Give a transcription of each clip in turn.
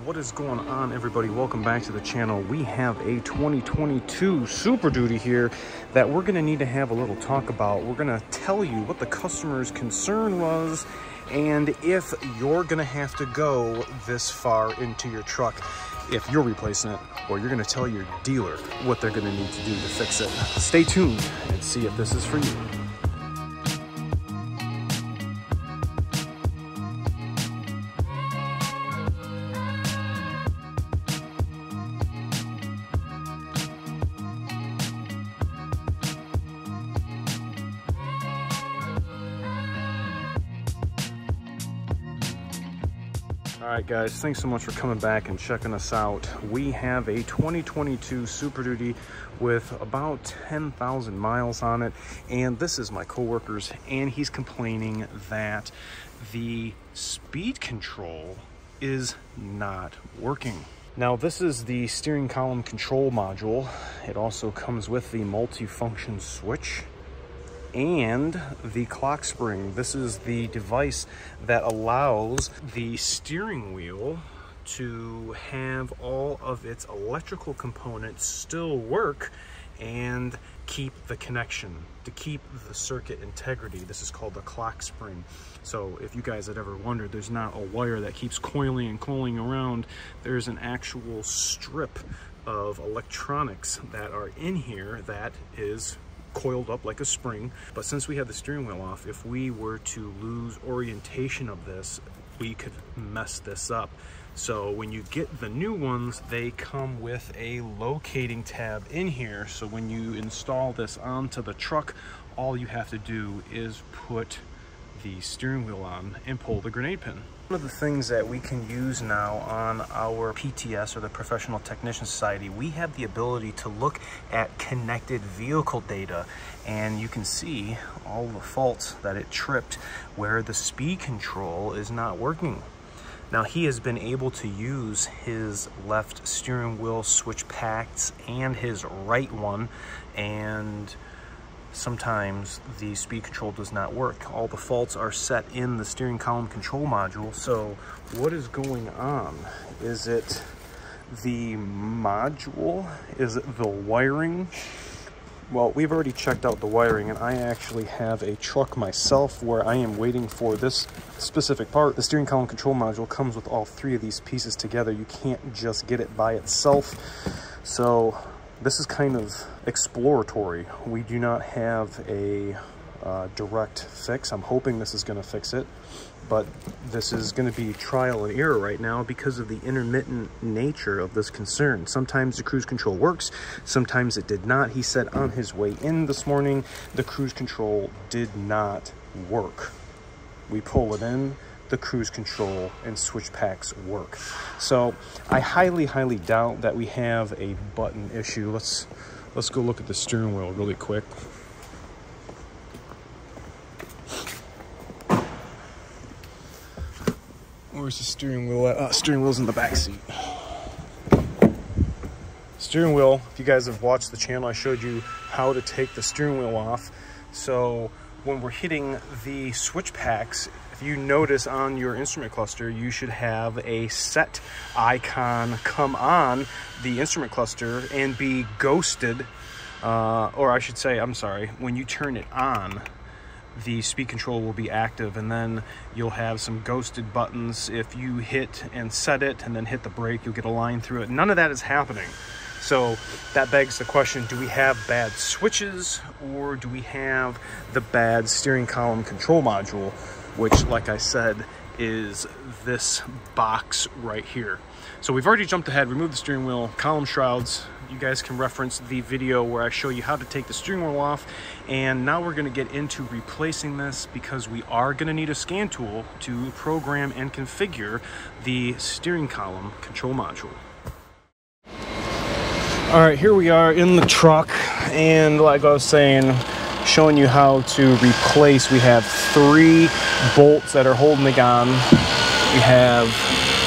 What is going on, everybody? Welcome back to the channel. We have a 2022 Super Duty here that we're going to need to have a little talk about. We're going to tell you what the customer's concern was and if you're going to have to go this far into your truck if you're replacing it, or you're going to tell your dealer what they're going to need to do to fix it. Stay tuned and see if this is for you. Alright guys, thanks so much for coming back and checking us out. We have a 2022 Super Duty with about 10,000 miles on it, and this is my coworker's, and he's complaining that the speed control is not working. Now this is the steering column control module. It also comes with the multi-function switch and the clock spring. This is the device that allows the steering wheel to have all of its electrical components still work and keep the connection, to keep the circuit integrity. This is called the clock spring. So if you guys had ever wondered, there's not a wire that keeps coiling and coiling around. There's an actual strip of electronics that are in here that is coiled up like a spring. But since we have the steering wheel off, if we were to lose orientation of this, we could mess this up. So when you get the new ones, they come with a locating tab in here. So when you install this onto the truck, all you have to do is put the steering wheel on and pull the grenade pin. One of the things that we can use now on our PTS, or the Professional Technician Society, we have the ability to look at connected vehicle data, and you can see all the faults that it tripped where the speed control is not working. Now he has been able to use his left steering wheel switch packs and his right one, and sometimes the speed control does not work. All the faults are set in the steering column control module. So what is going on? Is it the module? Is it the wiring? Well, we've already checked out the wiring, and I actually have a truck myself where I am waiting for this specific part. The steering column control module comes with all three of these pieces together. You can't just get it by itself. So this is kind of exploratory. We do not have a direct fix. I'm hoping this is going to fix it, but this is going to be trial and error right now because of the intermittent nature of this concern. Sometimes the cruise control works, sometimes it did not. He said on his way in this morning, the cruise control did not work. We pull it in, the cruise control and switch packs work. So I highly doubt that we have a button issue. Let's go look at the steering wheel really quick. Where's the steering wheel at? Steering wheel's in the back seat. Steering wheel, if you guys have watched the channel, I showed you how to take the steering wheel off. So when we're hitting the switch packs, if you notice on your instrument cluster, you should have a set icon come on the instrument cluster and be ghosted, or I should say, I'm sorry, when you turn it on, the speed control will be active, and then you'll have some ghosted buttons. If you hit and set it and then hit the brake, you'll get a line through it. None of that is happening. So that begs the question, do we have bad switches, or do we have the bad steering column control module, which, like I said, is this box right here. So we've already jumped ahead, removed the steering wheel, column shrouds. You guys can reference the video where I show you how to take the steering wheel off. And now we're gonna get into replacing this, because we are gonna need a scan tool to program and configure the steering column control module. All right, here we are in the truck, and like I was saying, showing you how to replace. We have 3 bolts that are holding the gun. We have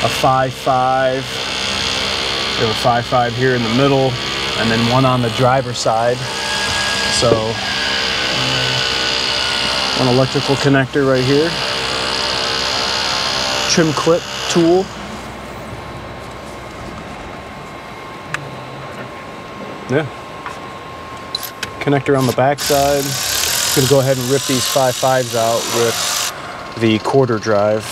a 5.5. We have a 5.5 here in the middle, and then one on the driver's side. So one electrical connector right here. Trim clip tool. Yeah. Connector on the back side. Going to go ahead and rip these 5.5s out with the quarter drive.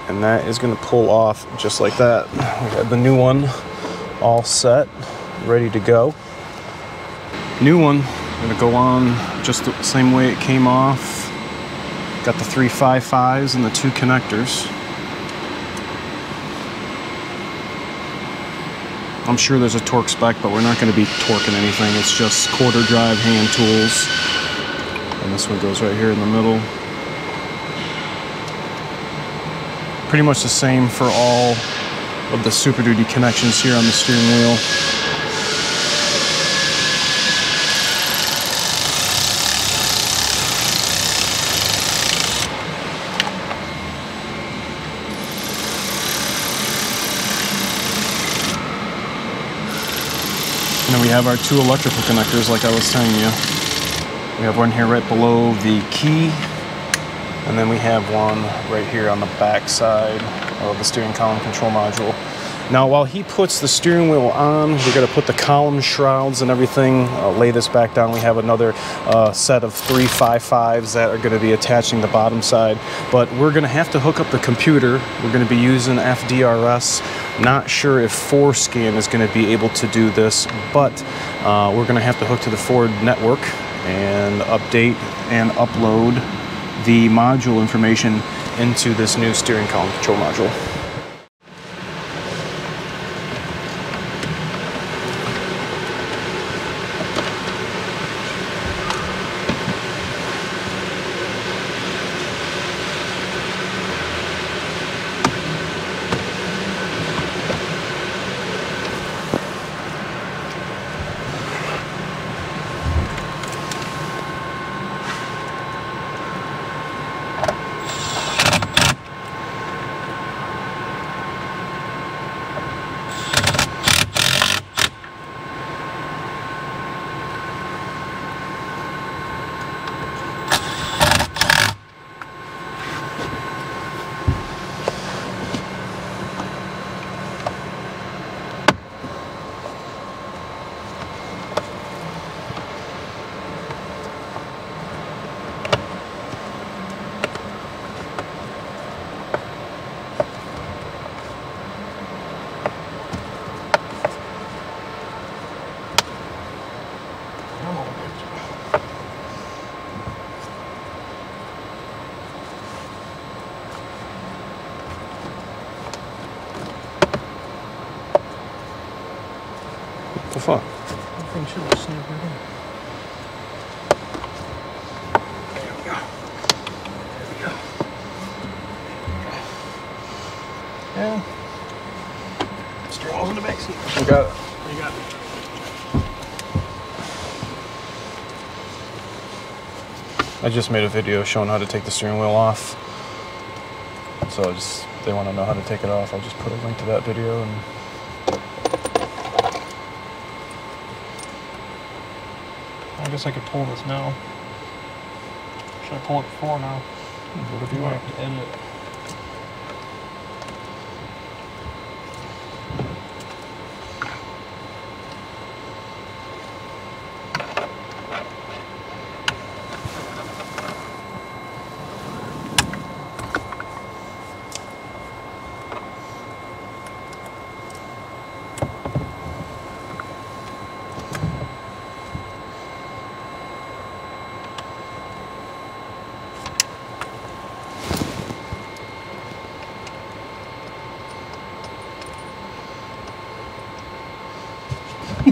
And that is going to pull off just like that. We got the new one all set, ready to go. New one going to go on just the same way it came off. Got the 3 5.5s and the 2 connectors. I'm sure there's a torque spec, but we're not going to be torquing anything. It's just quarter drive hand tools. And this one goes right here in the middle. Pretty much the same for all of the Super Duty connections here on the steering wheel. And then we have our 2 electrical connectors like I was telling you. We have one here right below the key, and then we have one right here on the back side of the steering column control module. Now while he puts the steering wheel on, we're going to put the column shrouds and everything, lay this back down. We have another set of 3 5.5s that are going to be attaching the bottom side, but we're going to have to hook up the computer. We're going to be using FDRS. Not sure if Forescan is going to be able to do this, but we're going to have to hook to the Ford network and update and upload the module information into this new steering column control module. The fuck? I think should have snuck right in. There we go. There we go. Yeah. Steering wheel's in the back seat. We got it. You got it. I just made a video showing how to take the steering wheel off. So they want to know how to take it off. I'll just put a link to that video and I guess I could pull this now. Should I pull it before now? whatever you I want. have to edit it.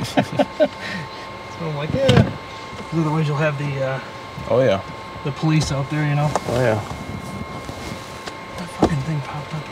So I'm like, yeah. 'Cause otherwise you'll have the Oh yeah. the police out there, you know. Oh yeah. That fucking thing popped up again.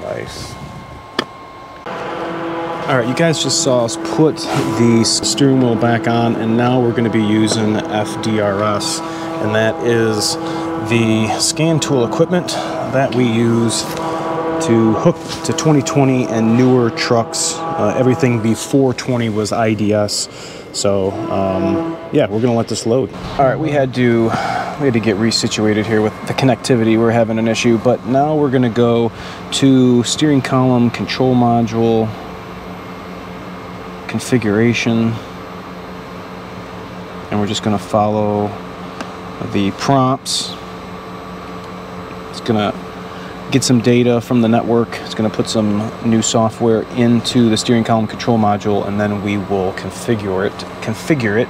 Nice. All right, you guys just saw us put the steering wheel back on, and now we're going to be using FDRS, and that is the scan tool equipment that we use to hook to 2020 and newer trucks. Everything before 20 was IDS. So yeah, we're gonna let this load. All right, we had to get resituated here with the connectivity. We're having an issue, but now we're gonna go to steering column, control module, configuration, and we're just gonna follow the prompts. It's gonna get some data from the network. It's going to put some new software into the steering column control module, and then we will configure it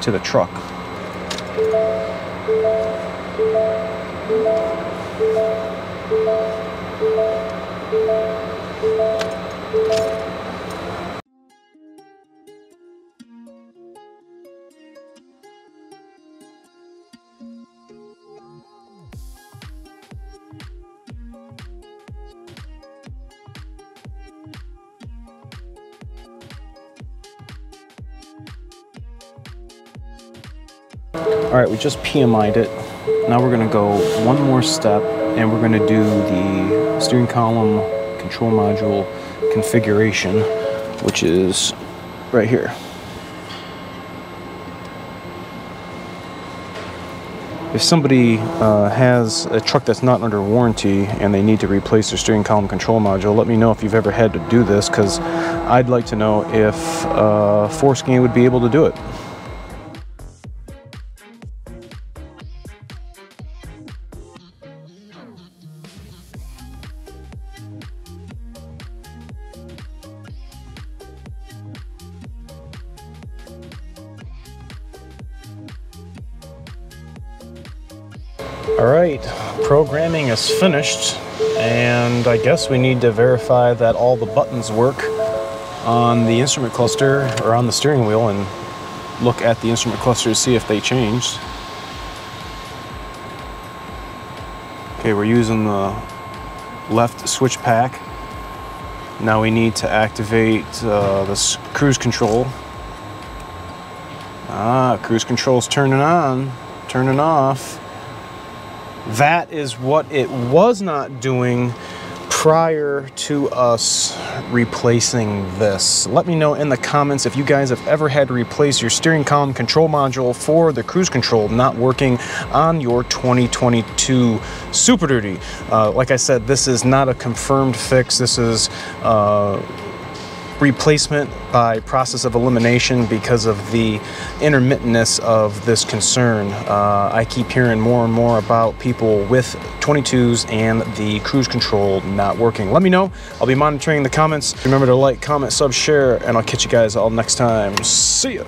to the truck. All right, we just PMI'd it. Now we're gonna go one more step, and we're gonna do the steering column control module configuration, which is right here. If somebody has a truck that's not under warranty and they need to replace their steering column control module, let me know if you've ever had to do this, because I'd like to know if Forscan would be able to do it. All right, programming is finished, and I guess we need to verify that all the buttons work on the instrument cluster or on the steering wheel, and look at the instrument cluster to see if they changed. Okay, we're using the left switch pack. Now we need to activate this cruise control. Cruise control's turning on, turning off. That is what it was not doing prior to us replacing this. Let me know in the comments if you guys have ever had to replace your steering column control module for the cruise control not working on your 2022 Super Duty. Like I said, this is not a confirmed fix. This is replacement by process of elimination because of the intermittentness of this concern. I keep hearing more and more about people with 22s and the cruise control not working. Let me know. I'll be monitoring the comments. Remember to like, comment, sub, share, and I'll catch you guys all next time. See ya.